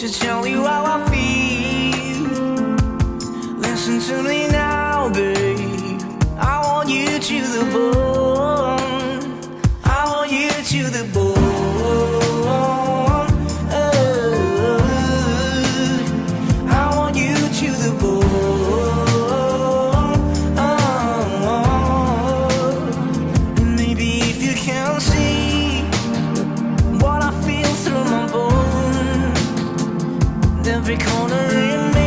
to tell you how I feel. Listen to me now, babe. I want you to the bone. I want you to the bone. I want you to the bone. And maybe if you can't see what I feel through my bones, every corner in me.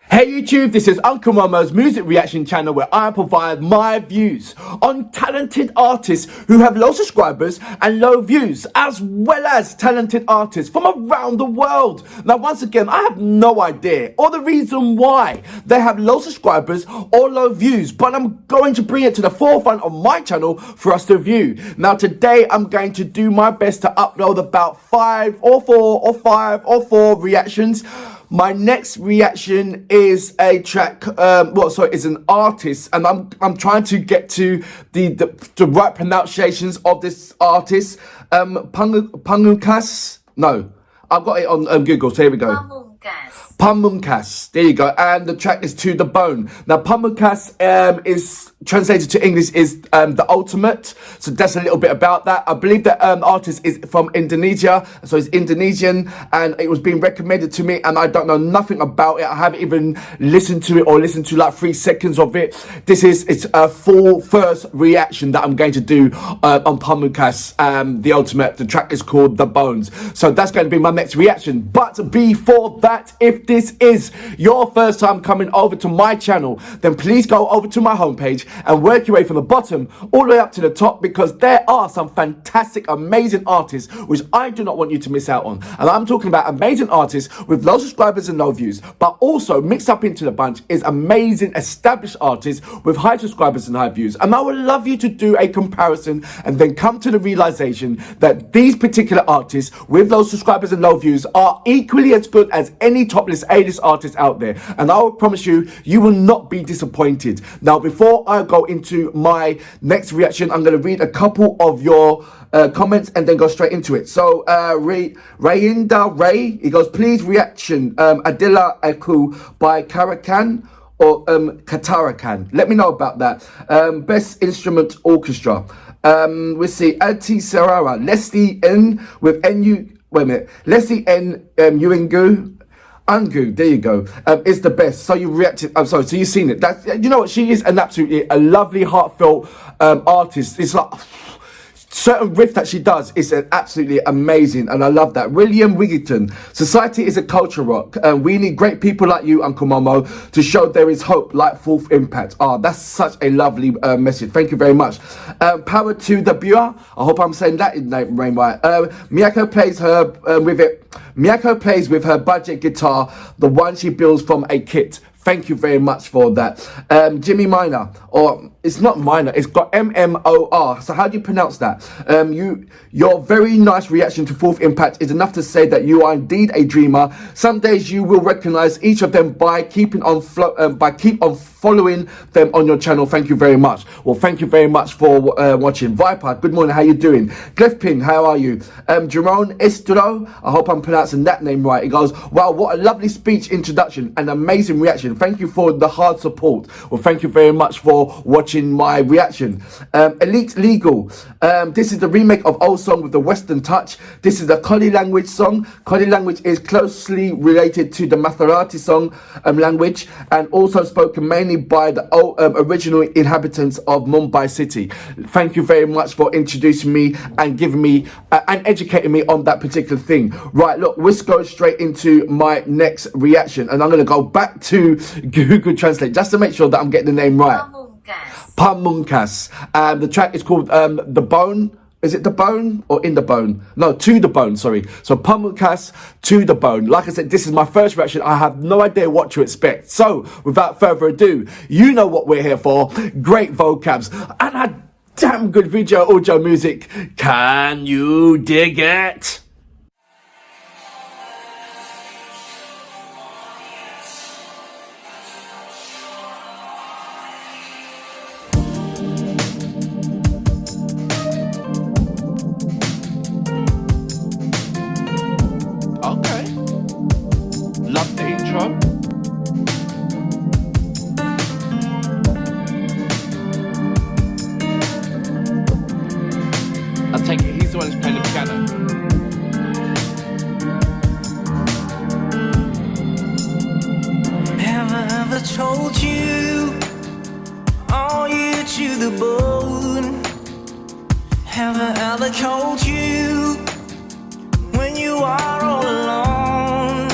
Hey YouTube, this is Uncle Momo's music reaction channel where I provide my views on talented artists who have low subscribers and low views, as well as talented artists from around the world. Now once again, I have no idea or the reason why they have low subscribers or low views, but I'm going to bring it to the forefront of my channel for us to view. Now today I'm going to do my best to upload about 5 or 4 reactions. My next reaction is a track, is an artist, and I'm trying to get to the right pronunciations of this artist. Pamungkas? No, I've got it on Google, so here we go. Pamungkas, there you go, and the track is To The Bone. Now Pamungkas is translated to English is the ultimate, so that's a little bit about that. I believe that artist is from Indonesia, so it's Indonesian, and it was being recommended to me, and I don't know nothing about it. I haven't even listened to it or listened to like 3 seconds of it. It's a full first reaction that I'm going to do on Pamungkas, the ultimate. The track is called The Bones, so that's going to be my next reaction. But before that, if this is your first time coming over to my channel, then please go over to my homepage and work your way from the bottom all the way up to the top, because there are some fantastic, amazing artists which I do not want you to miss out on. And I'm talking about amazing artists with low subscribers and low views, but also mixed up into the bunch is amazing established artists with high subscribers and high views. And I would love you to do a comparison and then come to the realization that these particular artists with low subscribers and low views are equally as good as any top list A-list artist out there, and I will promise you, you will not be disappointed. Now before I go into my next reaction, I'm going to read a couple of your comments and then go straight into it. So Rayinda Ray, he goes, please reaction Adila Aku by Karakan or Katarakan. Let me know about that. Best instrument orchestra. We see Ati Sarara, Leslie N with NU. Wait a minute, Leslie N Uengu. Angu, there you go, is the best. So you reacted, I'm sorry, so you've seen it. That's, you know what, she is an absolutely a lovely, heartfelt artist. It's like certain riff that she does is absolutely amazing, and I love that. William Wigington, society is a culture rock, and we need great people like you, Uncle Momo, to show there is hope like Fourth Impact. That's such a lovely message. Thank you very much. Power to the Bua. I hope I'm saying that in name right. Miyako plays her Miyako plays with her budget guitar, the one she builds from a kit. Thank you very much for that. Jimmy Minor, or it's not minor, it's got M-M-O-R. So how do you pronounce that? Your very nice reaction to Fourth Impact is enough to say that you are indeed a dreamer. Some days you will recognize each of them by keep on following them on your channel. Thank you very much. Well, thank you very much for watching. Viper, good morning, how you doing? Glyphping, how are you? Jerome Estro, I hope I'm pronouncing that name right. He goes, wow, what a lovely speech introduction and amazing reaction. Thank you for the hard support. Well, thank you very much for watching my reaction. Elite Legal, this is the remake of old song with the Western touch. This is a Koli language song. Koli language is closely related to the Marathi song language, and also spoken mainly by the original inhabitants of Mumbai city. Thank you very much for introducing me and giving me and educating me on that particular thing. Right, look, let's go straight into my next reaction, and I'm going to go back to Google Translate just to make sure that I'm getting the name right. Pamungkas. The track is called The Bone. Is it The Bone or In The Bone? No, To The Bone, sorry. So Pamungkas, To The Bone. Like I said, this is my first reaction. I have no idea what to expect. So without further ado, you know what we're here for. Great vocabs and a damn good video audio music. Can you dig it? I take it he's the one who's playing the piano. Have I ever told you, are you to the bone? Have I ever told you, when you are all alone?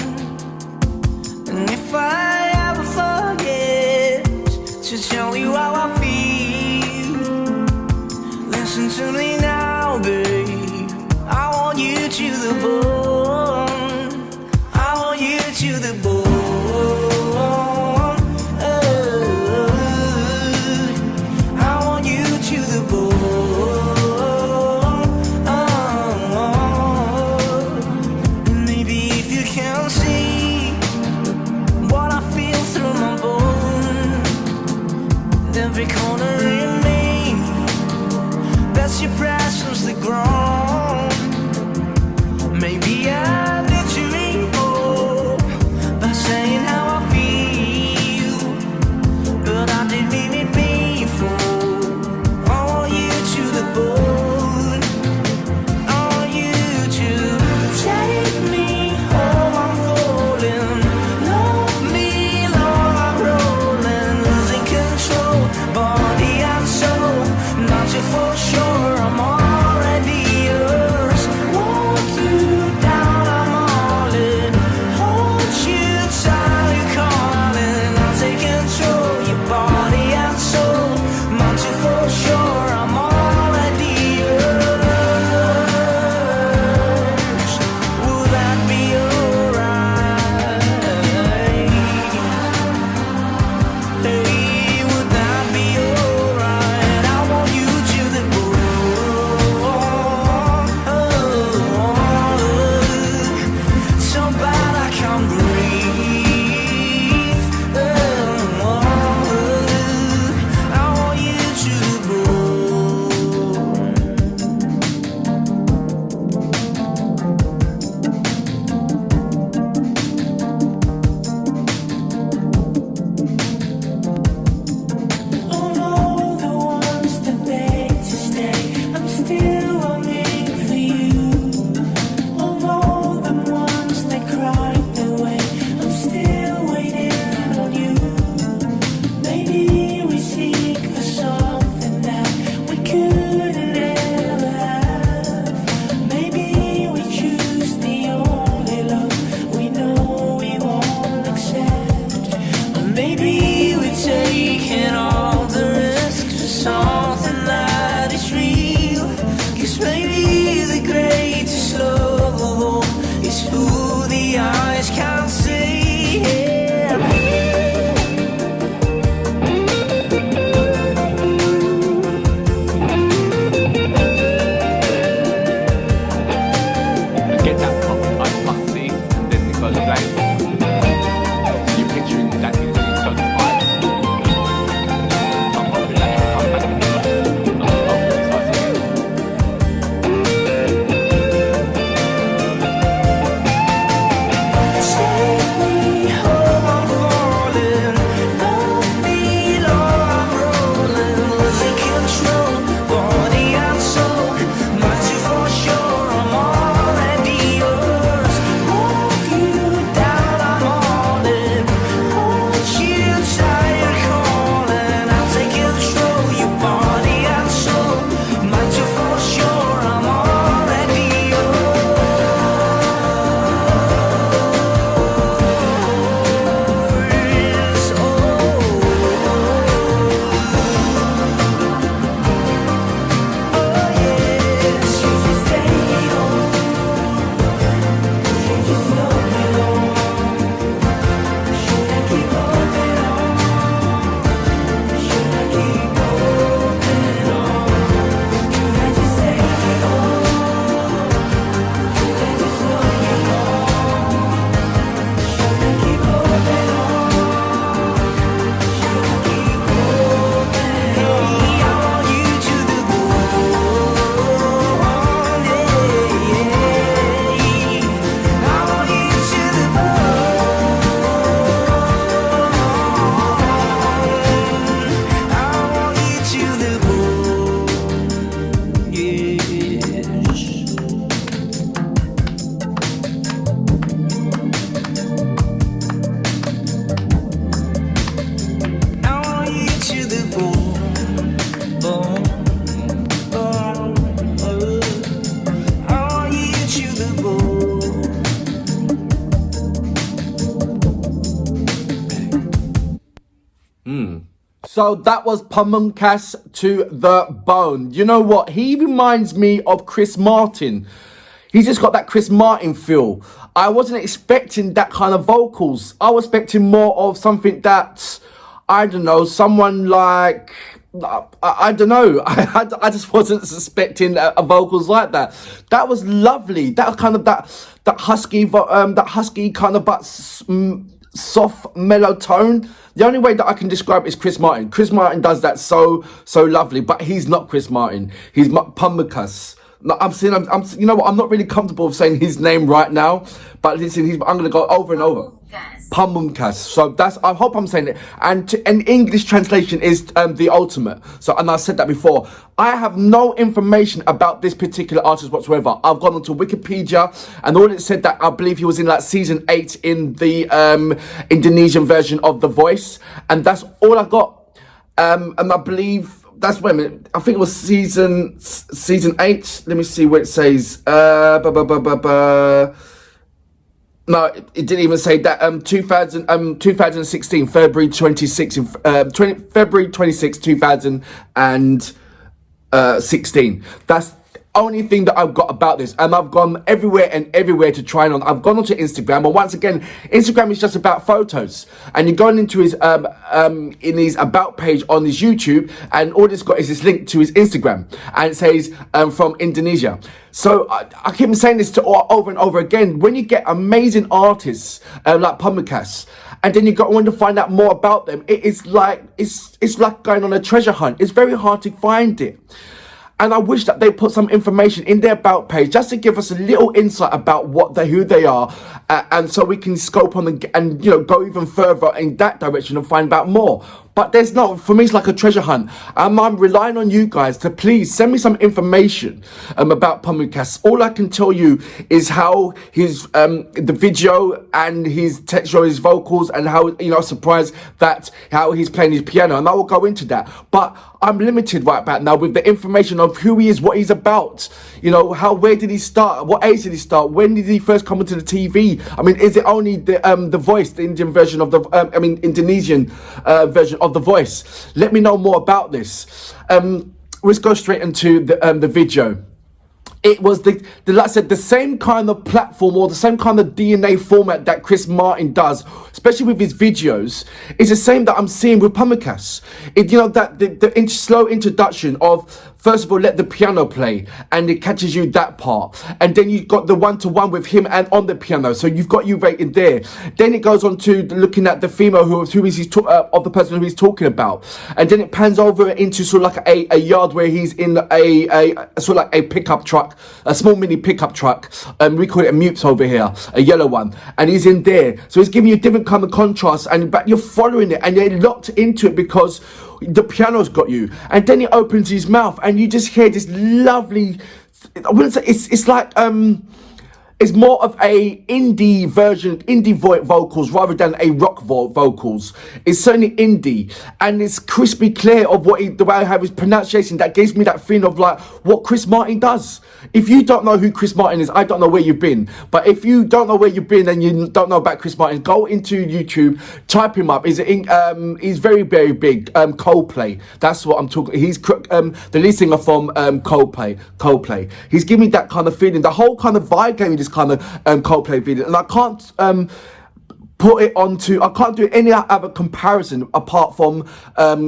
And if I ever forget to tell you how I feel, listen to me now, babe. I want you to the bone. I want you to the bone. I want you to the bone. And maybe if you can see what I feel through my bone, every corner in me, that's your presence, the ground. Maybe I did you more by saying how I feel, but I didn't mean it before. I want you to the bone. I want you to take me home. I'm falling. Love me, Lord, I'm rolling, losing control, body and soul. Not you for sure, I'm already So that was Pamungkas to the bone. You know what? He reminds me of Chris Martin. He's just got that Chris Martin feel. I wasn't expecting that kind of vocals. I was expecting more of something that, I don't know, someone like, I don't know. I just wasn't suspecting vocals like that. That was lovely. That kind of that husky kind of but soft mellow tone. The only way that I can describe it is Chris Martin. Chris Martin does that so lovely, but he's not Chris Martin. He's Pamungkas. No, you know what? I'm not really comfortable with saying his name right now, but listen, I'm going to go over and over. Pamungkas. So I hope I'm saying it. And an English translation is the ultimate. So, and I said that before. I have no information about this particular artist whatsoever. I've gone onto Wikipedia, and all it said that I believe he was in like season 8 in the Indonesian version of The Voice, and that's all I got. And I believe. Wait a minute, I think it was season 8. Let me see what it says. No, it didn't even say that. 2016, February 26, February 26, 2016. That's only thing that I've got about this, and I've gone everywhere to try and on. I've gone onto Instagram, and once again, Instagram is just about photos, and you're going into his in his about page on his YouTube, and all it's got is this link to his Instagram, and it says from Indonesia. So I keep saying this over and over again. When you get amazing artists like Pamungkas, and then you want to find out more about them, it's like going on a treasure hunt. It's very hard to find it. And I wish that they put some information in their about page just to give us a little insight about who they are, and so we can scope on and go even further in that direction and find out more. But there's not, for me, it's like a treasure hunt. I'm relying on you guys to please send me some information about Pamungkas. All I can tell you is how his the video and his texture, his vocals, and how surprised that how he's playing his piano, and I will go into that. But I'm limited right back now with the information of who he is, what he's about. Where did he start? What age did he start? When did he first come into the TV? I mean, is it only the Voice, the Indian version of the Indonesian version of The Voice? Let me know more about this. Let's go straight into the video. It was like I said, the same kind of platform or the same kind of DNA format that Chris Martin does, especially with his videos, is the same that I'm seeing with Pamungkas. That the slow introduction of, first of all, let the piano play, and it catches you that part, and then you've got the one-to-one with him and on the piano, so you've got you rated there. Then it goes on to looking at the female of the person who he's talking about, and then it pans over into sort of like a yard where he's in a sort of like a pickup truck, a small mini pickup truck, we call it a mutes over here, a yellow one, and he's in there, so he's giving you different kind of contrast, but you're following it and you're locked into it because the piano's got you. And then he opens his mouth and you just hear this lovely, I wouldn't say it's like it's more of a indie version, vocals rather than a rock vocals. It's certainly indie, and it's crispy clear of the way I have his pronunciation. That gives me that feeling of like what Chris Martin does. If you don't know who Chris Martin is, I don't know where you've been. But if you don't know where you've been and you don't know about Chris Martin, go into YouTube, type him up. He's very, very big. Coldplay. That's what I'm talking. He's the lead singer from Coldplay. He's giving me that kind of feeling. The whole kind of vibe gave me this kind of Coldplay video, and I can't I can't do any other comparison apart from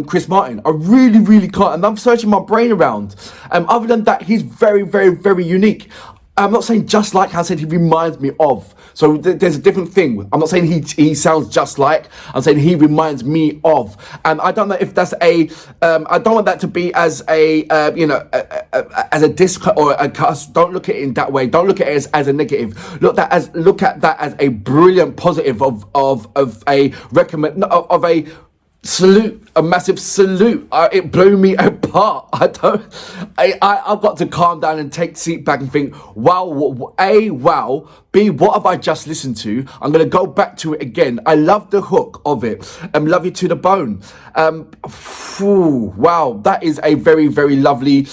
Chris Martin. I really, really can't, and I'm searching my brain around. Other than that, he's very, very, very unique. I'm not saying just like I said he reminds me of. So there's a different thing. I'm not saying he sounds just like. I'm saying he reminds me of. And I don't know if that's I don't want that to be as as a disc or a cuss. Don't look at it in that way. Don't look at it as a negative. Look at that as a brilliant positive of a recommend of a salute, a massive salute. It blew me apart. I've got to calm down and take a seat back and think, wow, wow. B, what have I just listened to? I'm going to go back to it again. I love the hook of it. Love you to the bone. Wow, that is a very, very lovely.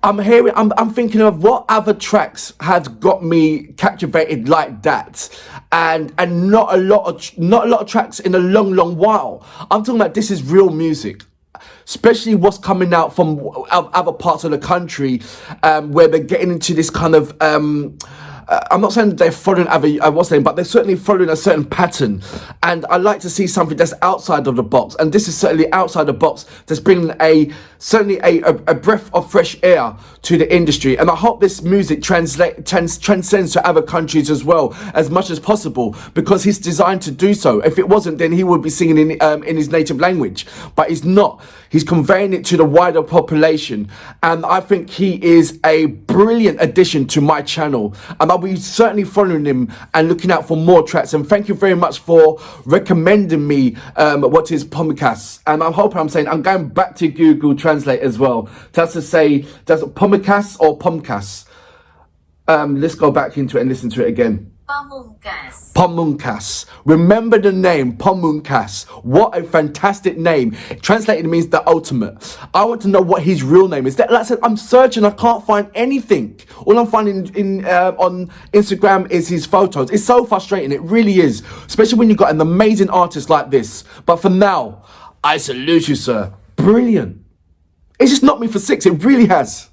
I'm thinking of what other tracks had got me captivated like that, and not a lot of tracks in a long while. I'm talking about this is real music, especially what's coming out from other parts of the country, where they're getting into this kind of. I'm not saying that they're following but they're certainly following a certain pattern, and I like to see something that's outside of the box, and this is certainly outside the box. That's bringing certainly a breath of fresh air to the industry, and I hope this music transcends to other countries as well as much as possible, because he's designed to do so. If it wasn't, then he would be singing in his native language, but he's not. He's conveying it to the wider population, and I think he is a brilliant addition to my channel, and I'll be certainly following him and looking out for more tracks. And thank you very much for recommending me what is Pamungkas. And I hope I'm saying, I'm going back to Google Translate as well. That's to say, does Pamungkas or Pamungkas? Let's go back into it and listen to it again. Pamungkas. Pamungkas. Remember the name, Pamungkas. What a fantastic name. Translated means the ultimate. I want to know what his real name is. Like I said, I'm searching, I can't find anything. All I'm finding on Instagram is his photos. It's so frustrating, it really is. Especially when you've got an amazing artist like this. But for now, I salute you, sir. Brilliant. It's just knocked me for 6, it really has.